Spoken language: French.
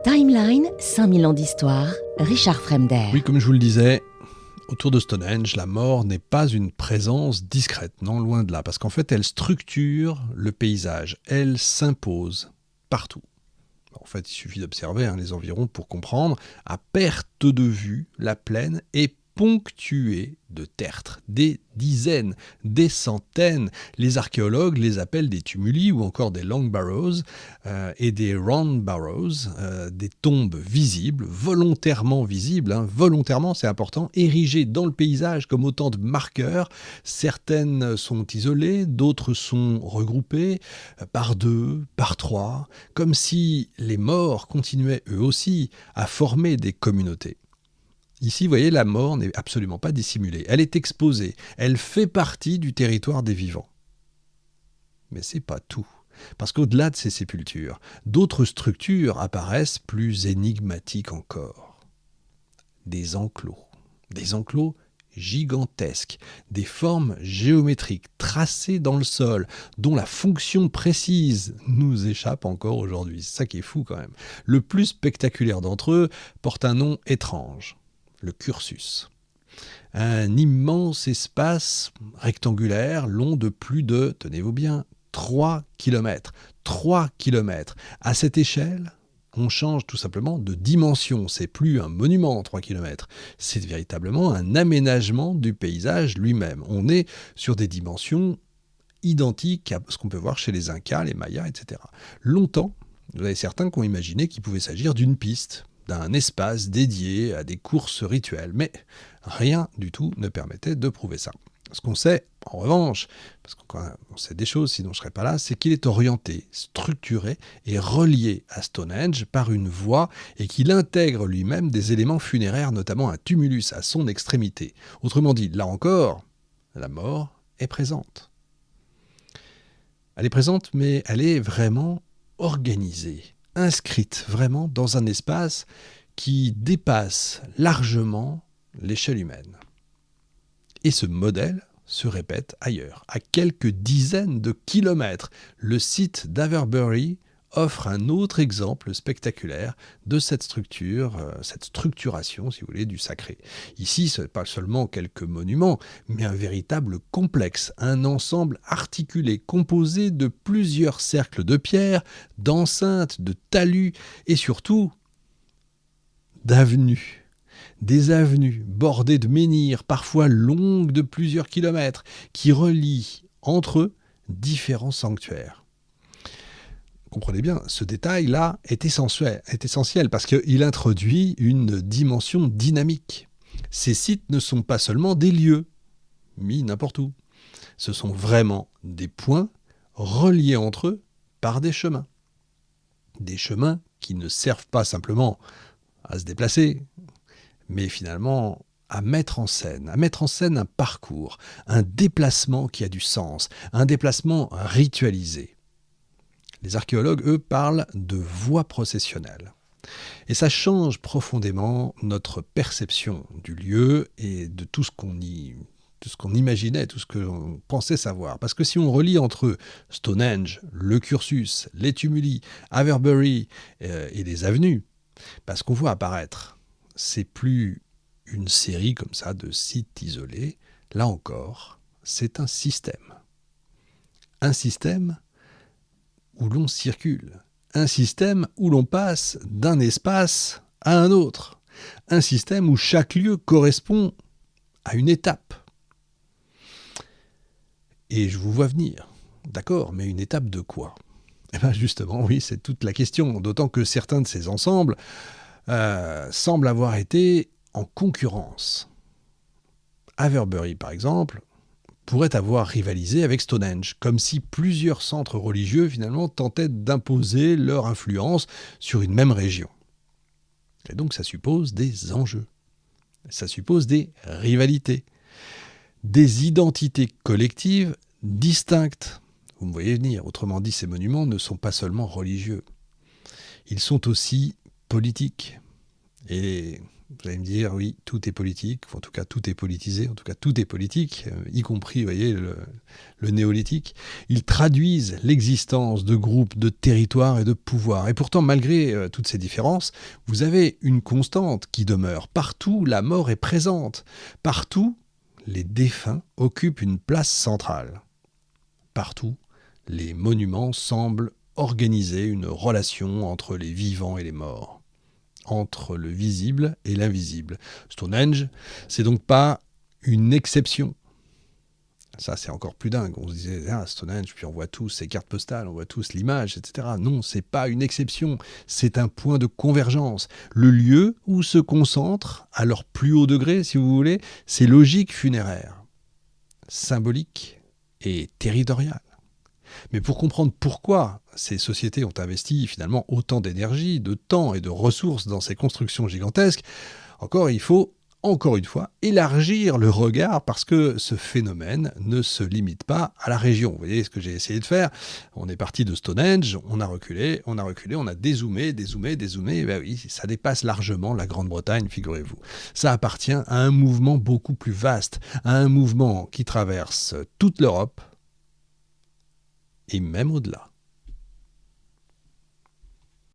Timeline, 5000 ans d'histoire, Richard Fremder. Oui, comme je vous le disais, autour de Stonehenge, la mort n'est pas une présence discrète, non, loin de là, parce qu'en fait, elle structure le paysage, elle s'impose partout. En fait, il suffit d'observer les environs pour comprendre. À perte de vue, la plaine est ponctuée de tertres, des dizaines, des centaines. Les archéologues les appellent des tumuli ou encore des long barrows et des round barrows, des tombes visibles, volontairement visibles, volontairement c'est important, érigées dans le paysage comme autant de marqueurs. Certaines sont isolées, d'autres sont regroupées par deux, par trois, comme si les morts continuaient eux aussi à former des communautés. Ici, vous voyez, la mort n'est absolument pas dissimulée. Elle est exposée. Elle fait partie du territoire des vivants. Mais c'est pas tout. Parce qu'au-delà de ces sépultures, d'autres structures apparaissent plus énigmatiques encore. Des enclos. Des enclos gigantesques. Des formes géométriques tracées dans le sol, dont la fonction précise nous échappe encore aujourd'hui. C'est ça qui est fou quand même. Le plus spectaculaire d'entre eux porte un nom étrange. Le cursus. Un immense espace rectangulaire long de plus de, tenez-vous bien, 3 km. 3 km. À cette échelle, on change tout simplement de dimension. C'est plus un monument, 3 km. C'est véritablement un aménagement du paysage lui-même. On est sur des dimensions identiques à ce qu'on peut voir chez les Incas, les Mayas, etc. Longtemps, vous avez certains qui ont imaginé qu'il pouvait s'agir d'une piste, d'un espace dédié à des courses rituelles. Mais rien du tout ne permettait de prouver ça. Ce qu'on sait, en revanche, parce qu'on sait des choses, sinon je ne serais pas là, c'est qu'il est orienté, structuré et relié à Stonehenge par une voie et qu'il intègre lui-même des éléments funéraires, notamment un tumulus à son extrémité. Autrement dit, là encore, la mort est présente. Elle est présente, mais elle est vraiment organisée, inscrite vraiment dans un espace qui dépasse largement l'échelle humaine. Et ce modèle se répète ailleurs. À quelques dizaines de kilomètres, le site d'Averbury offre un autre exemple spectaculaire de cette structure, cette structuration, si vous voulez, du sacré. Ici, ce n'est pas seulement quelques monuments, mais un véritable complexe, un ensemble articulé, composé de plusieurs cercles de pierre, d'enceintes, de talus et surtout d'avenues. Des avenues bordées de menhirs, parfois longues de plusieurs kilomètres, qui relient entre eux différents sanctuaires. Comprenez bien, ce détail-là est essentiel parce qu'il introduit une dimension dynamique. Ces sites ne sont pas seulement des lieux, mis n'importe où. Ce sont vraiment des points reliés entre eux par des chemins. Des chemins qui ne servent pas simplement à se déplacer, mais finalement à mettre en scène un parcours, un déplacement qui a du sens, un déplacement ritualisé. Les archéologues, eux, parlent de voies processionnelles. Et ça change profondément notre perception du lieu et de tout ce qu'on imaginait, tout ce qu'on pensait savoir. Parce que si on relie entre eux Stonehenge, le cursus, les tumuli, Averbury et les avenues, ce qu'on voit apparaître, c'est plus une série comme ça de sites isolés. Là encore, c'est un système. Un système où l'on circule, un système où l'on passe d'un espace à un autre, un système où chaque lieu correspond à une étape. Et je vous vois venir, d'accord, mais une étape de quoi ? Eh bien justement, oui, c'est toute la question, d'autant que certains de ces ensembles semblent avoir été en concurrence. Averbury, par exemple, pourrait avoir rivalisé avec Stonehenge, comme si plusieurs centres religieux finalement tentaient d'imposer leur influence sur une même région. Et donc ça suppose des enjeux, ça suppose des rivalités, des identités collectives distinctes. Vous me voyez venir, autrement dit, ces monuments ne sont pas seulement religieux, ils sont aussi politiques. Et Vous allez me dire, oui, tout est politique, en tout cas tout est politisé, en tout cas tout est politique, y compris, vous voyez, le néolithique. Ils traduisent l'existence de groupes, de territoires et de pouvoirs. Et pourtant, malgré toutes ces différences, vous avez une constante qui demeure. Partout, la mort est présente. Partout, les défunts occupent une place centrale. Partout, les monuments semblent organiser une relation entre les vivants et les morts, entre le visible et l'invisible. Stonehenge, c'est donc pas une exception. Ça, c'est encore plus dingue. On se disait, Stonehenge, puis on voit tous ces cartes postales, on voit tous l'image, etc. Non, c'est pas une exception. C'est un point de convergence. Le lieu où se concentrent, à leur plus haut degré, si vous voulez, ces logiques funéraires, symboliques et territoriales. Mais pour comprendre pourquoi ces sociétés ont investi finalement autant d'énergie, de temps et de ressources dans ces constructions gigantesques, il faut, encore une fois, élargir le regard parce que ce phénomène ne se limite pas à la région. Vous voyez ce que j'ai essayé de faire? On est parti de Stonehenge, on a reculé, on a dézoomé, et ben oui, ça dépasse largement la Grande-Bretagne, figurez-vous. Ça appartient à un mouvement beaucoup plus vaste, à un mouvement qui traverse toute l'Europe, et même au-delà.